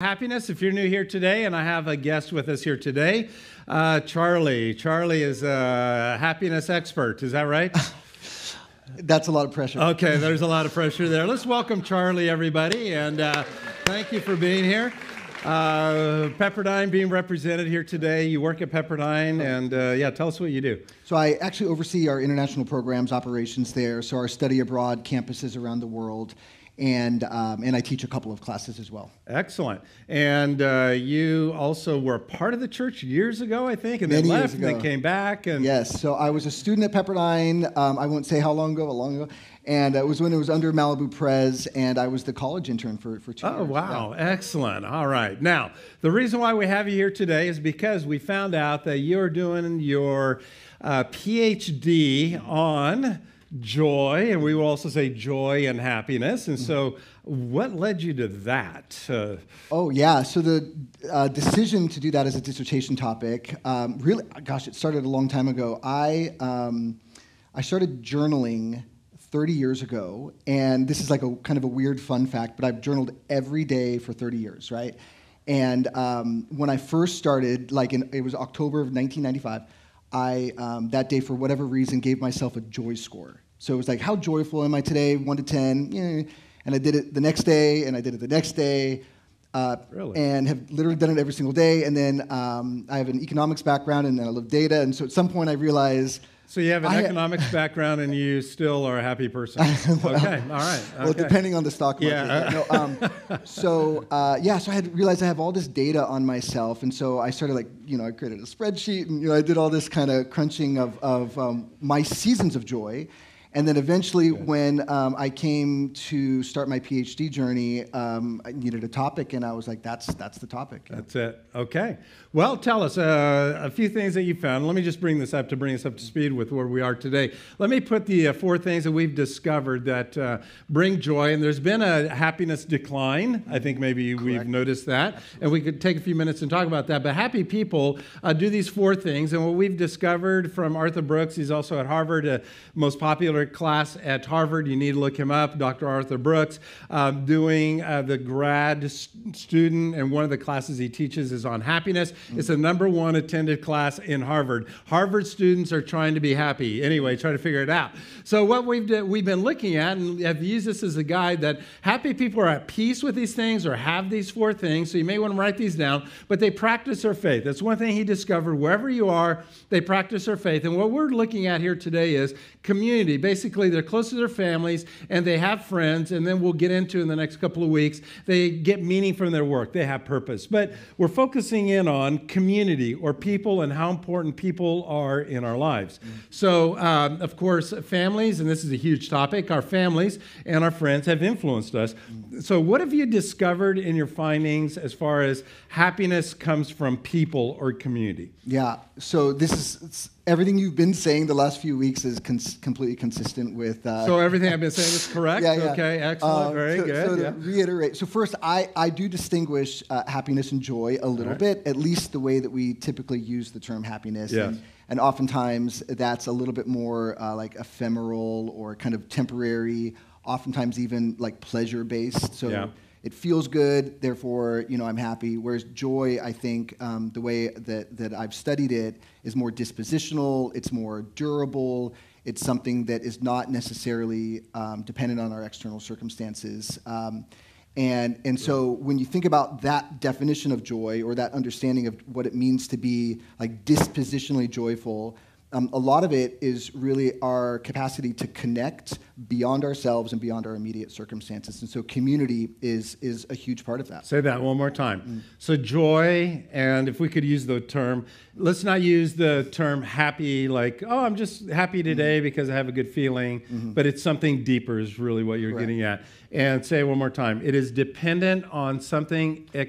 Happiness, if you're new here today, and I have a guest with us here today, Charlie. Charlie is a happiness expert, is that right? That's a lot of pressure. Okay, there's a lot of pressure there. Let's welcome Charlie, everybody, and thank you for being here. Pepperdine being represented here today. You work at Pepperdine, and tell us what you do. So I actually oversee our international programs operations there, so our study abroad campuses around the world. And I teach a couple of classes as well. Excellent. And you also were part of the church years ago, I think, and then left and then came back. And yes. So I was a student at Pepperdine. I won't say how long ago. And it was when it was under Malibu Prez, and I was the college intern for 2 years. Oh, wow. Yeah. Excellent. All right. Now, the reason why we have you here today is because we found out that you're doing your PhD on joy, and we will also say joy and happiness. And so what led you to that? So the decision to do that as a dissertation topic, it started a long time ago. I started journaling 30 years ago, and this is like a kind of a weird fun fact, but I've journaled every day for 30 years, right? And when I first started, it was October of 1995, I, that day, for whatever reason, gave myself a joy score. So it was like, how joyful am I today, 1 to 10? Yeah. And I did it the next day, and I did it the next day, and have literally done it every single day. And then I have an economics background, and then I love data. And so at some point I realized... So you have an economics background, and you still are a happy person. Okay, all right. Okay. Well, depending on the stock market. Yeah. So I had realized I have all this data on myself, and so I started I created a spreadsheet, and I did all this kind of crunching of my seasons of joy. And then eventually, when I came to start my PhD journey, I needed a topic, and I was like, that's the topic. That's it. Okay. Well, tell us a few things that you found. Let me just bring us up to speed with where we are today. Let me put the 4 things that we've discovered that bring joy. And there's been a happiness decline. I think maybe we've noticed that. And we could take a few minutes and talk about that. But happy people do these 4 things. And what we've discovered from Arthur Brooks, he's also at Harvard, most popular class at Harvard. You need to look him up, Dr. Arthur Brooks, doing the grad student, and one of the classes he teaches is on happiness. It's the #1 attended class in Harvard. Harvard students are trying to be happy. Anyway, try to figure it out. So what we've been looking at, and I've used this as a guide, that happy people are at peace with these things or have these 4 things. So you may want to write these down, but they practice their faith. That's one thing he discovered. Wherever you are, they practice their faith. And what we're looking at here today is community. Basically, they're close to their families, and they have friends, and then we'll get into in the next couple of weeks, they get meaning from their work. They have purpose. But we're focusing in on community or people and how important people are in our lives. So, of course, families, and this is a huge topic, our families and our friends have influenced us. So what have you discovered in your findings as far as happiness comes from people or community? Yeah, so this is everything you've been saying the last few weeks is completely consistent with... So everything I've been saying is correct? Yeah. Okay, excellent, very good. So to reiterate, so first, I do distinguish happiness and joy a little bit, at least the way that we typically use the term happiness. Yes. And oftentimes, that's a little bit more like ephemeral or kind of temporary, oftentimes even like pleasure-based. So it feels good, therefore, I'm happy. Whereas joy, I think, the way that I've studied it is more dispositional, it's more durable, it's something that is not necessarily dependent on our external circumstances. And so when you think about that definition of joy or that understanding of what it means to be like dispositionally joyful, a lot of it is really our capacity to connect beyond ourselves and beyond our immediate circumstances. And so community is a huge part of that. Say that one more time. So joy, and if we could use the term, let's not use the term happy like, oh, I'm just happy today because I have a good feeling, but it's something deeper is really what you're getting at. And say it one more time. It is dependent on something, the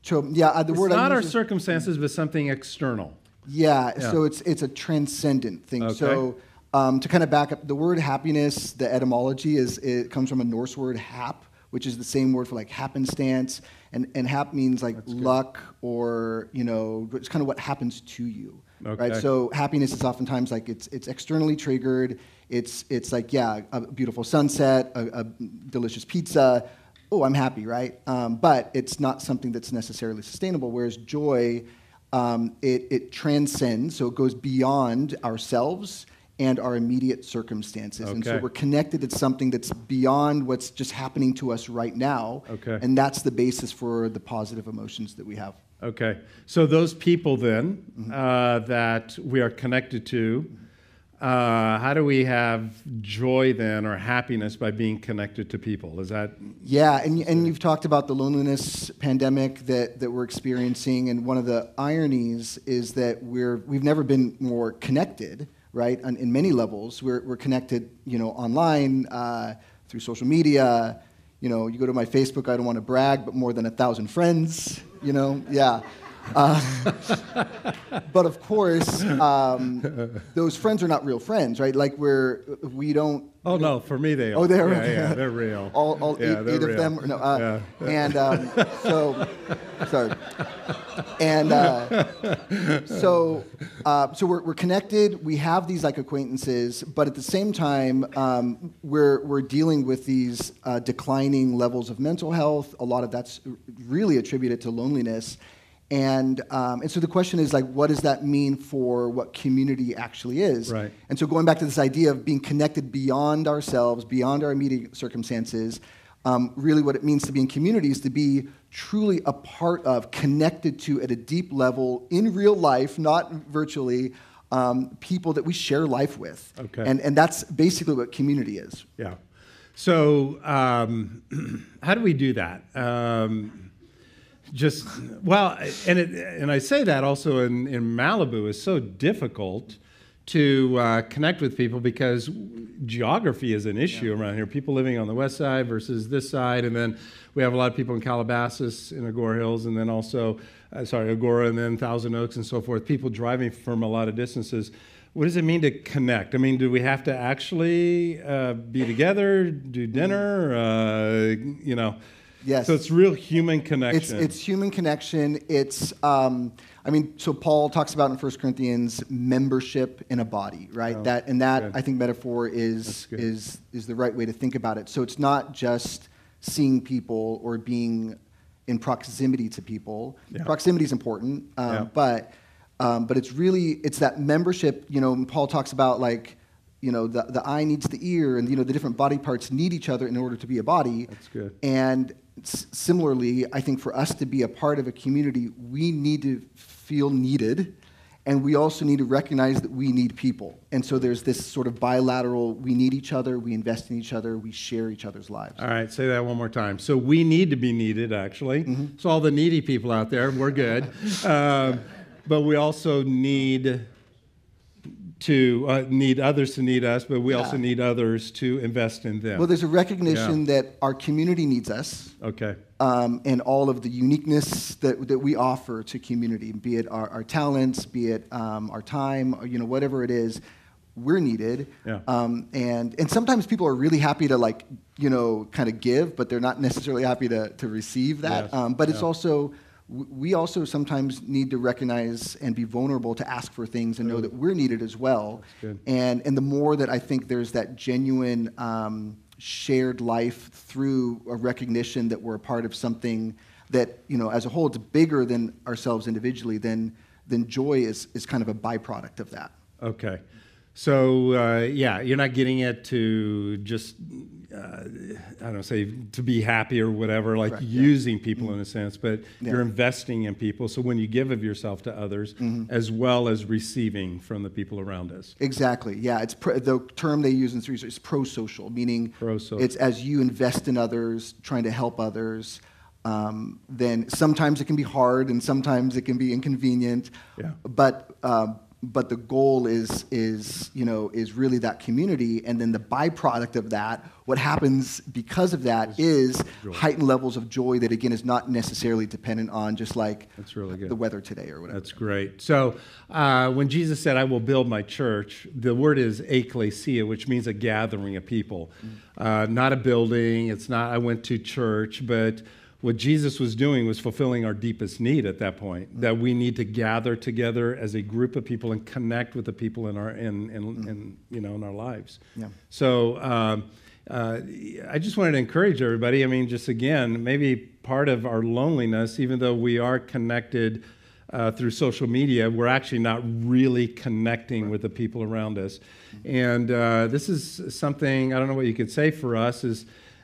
word it's not our circumstances, but something external. Yeah, so it's a transcendent thing. Okay. So to kind of back up, the word happiness, the etymology it comes from a Norse word hap, which is the same word for like happenstance, and hap means like luck or it's kind of what happens to you. Okay. Right? So happiness is oftentimes like it's externally triggered. It's like a beautiful sunset, a delicious pizza, oh, I'm happy, right? But it's not something that's necessarily sustainable. Whereas joy, it transcends, so it goes beyond ourselves and our immediate circumstances. And so we're connected to something that's beyond what's just happening to us right now. And that's the basis for the positive emotions that we have. Okay. So those people then that we are connected to, how do we have joy then or happiness by being connected to people? Is that... Yeah, and you've talked about the loneliness pandemic that we're experiencing, and one of the ironies is that we've never been more connected, right? In many levels, we're connected, online, through social media. You go to my Facebook, I don't want to brag, but more than 1,000 friends, yeah. But of course, those friends are not real friends, right? Like we don't. Oh no, for me they are. Oh, they're yeah, they're real. All eight real. of them. No, and so sorry. And so we're connected. We have these like acquaintances, but at the same time, we're dealing with these declining levels of mental health. A lot of that's really attributed to loneliness. And so the question is, like, what does that mean for what community actually is? Right. And so going back to this idea of being connected beyond ourselves, beyond our immediate circumstances, really what it means to be in community is to be truly a part of, connected to at a deep level in real life, not virtually, people that we share life with. Okay. And that's basically what community is. Yeah. So how do we do that? And I say that also in Malibu is so difficult to connect with people because geography is an issue around here. People living on the west side versus this side, and then we have a lot of people in Calabasas, in Agoura Hills, and then also, Agoura, and then Thousand Oaks, and so forth. People driving from a lot of distances. What does it mean to connect? I mean, do we have to actually be together, do dinner, Yes. So it's real human connection. It's human connection. It's, so Paul talks about in 1 Corinthians membership in a body, right? Oh, that good. I think metaphor is the right way to think about it. So it's not just seeing people or being in proximity to people. Yeah. Proximity is important, but it's that membership. Paul talks about the eye needs the ear, and the different body parts need each other in order to be a body. That's good. And similarly, I think for us to be a part of a community, we need to feel needed, and we also need to recognize that we need people. And so there's this sort of bilateral, we need each other, we invest in each other, we share each other's lives. All right, say that one more time. So we need to be needed, actually. Mm-hmm. So all the needy people out there, we're good. But we also need to need others to need us, but we also need others to invest in them. Well, there's a recognition that our community needs us. Okay. And all of the uniqueness that we offer to community, be it our talents, be it our time, whatever it is, we're needed. Yeah. And sometimes people are really happy to kind of give, but they're not necessarily happy to receive that. Yes. But it's also, we also sometimes need to recognize and be vulnerable to ask for things and know that we're needed as well. And the more that I think there's that genuine shared life through a recognition that we're a part of something that, as a whole, it's bigger than ourselves individually, then joy is kind of a byproduct of that. Okay. So, you're not getting it to just, to be happy or whatever, like using people in a sense, but you're investing in people. So when you give of yourself to others, as well as receiving from the people around us. Exactly, yeah. It's the term they use in research is pro-social, meaning it's as you invest in others, trying to help others, then sometimes it can be hard and sometimes it can be inconvenient, but the goal is really that community, and then the byproduct of that, what happens because of that is heightened levels of joy that again is not necessarily dependent on just That's really good. The weather today or whatever. That's great. So when Jesus said, "I will build my church," the word is ekklesia, which means a gathering of people, not a building. It's not I went to church, but what Jesus was doing was fulfilling our deepest need at that point, that we need to gather together as a group of people and connect with the people in our in our lives. Yeah. So I just wanted to encourage everybody. I mean, just again, maybe part of our loneliness, even though we are connected through social media, we're actually not really connecting with the people around us. And this is something, I don't know what you could say for us,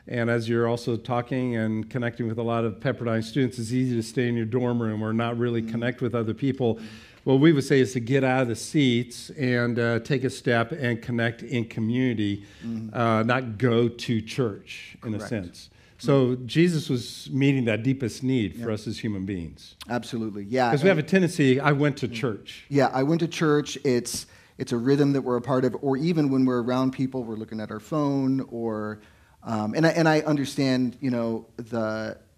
and as you're also talking and connecting with a lot of Pepperdine students, it's easy to stay in your dorm room or not really connect with other people. What we would say is to get out of the seats and take a step and connect in community, not go to church in a sense. So Jesus was meeting that deepest need for us as human beings. Absolutely, yeah. Because we have a tendency, I went to church. Yeah, I went to church. It's a rhythm that we're a part of, or even when we're around people, we're looking at our phone, or and I understand,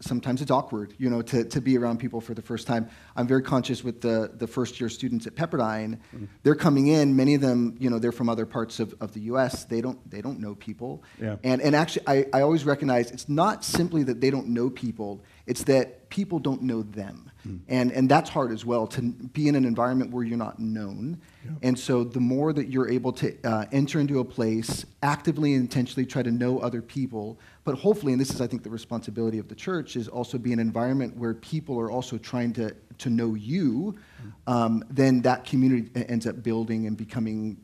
sometimes it's awkward, to be around people for the first time. I'm very conscious with the first-year students at Pepperdine. They're coming in. Many of them, they're from other parts of the U.S. They don't know people. Yeah. And actually, I always recognize it's not simply that they don't know people. It's that people don't know them. And that's hard as well, to be in an environment where you're not known. Yeah. And so the more that you're able to enter into a place, actively and intentionally try to know other people, but hopefully, and this is, I think, the responsibility of the church, is also be an environment where people are also trying to know you, then that community ends up building and becoming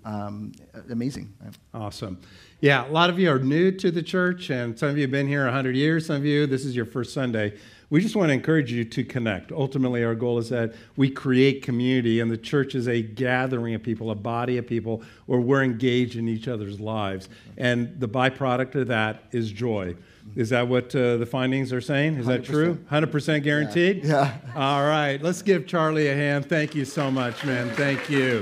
amazing. Awesome. Yeah, a lot of you are new to the church, and some of you have been here 100 years. Some of you, this is your first Sunday. We just want to encourage you to connect. Ultimately, our goal is that we create community, and the church is a gathering of people, a body of people, where we're engaged in each other's lives. And the byproduct of that is joy. Is that what the findings are saying? Is 100%. That true? 100% guaranteed? Yeah. All right. Let's give Charlie a hand. Thank you so much, man. Thank you.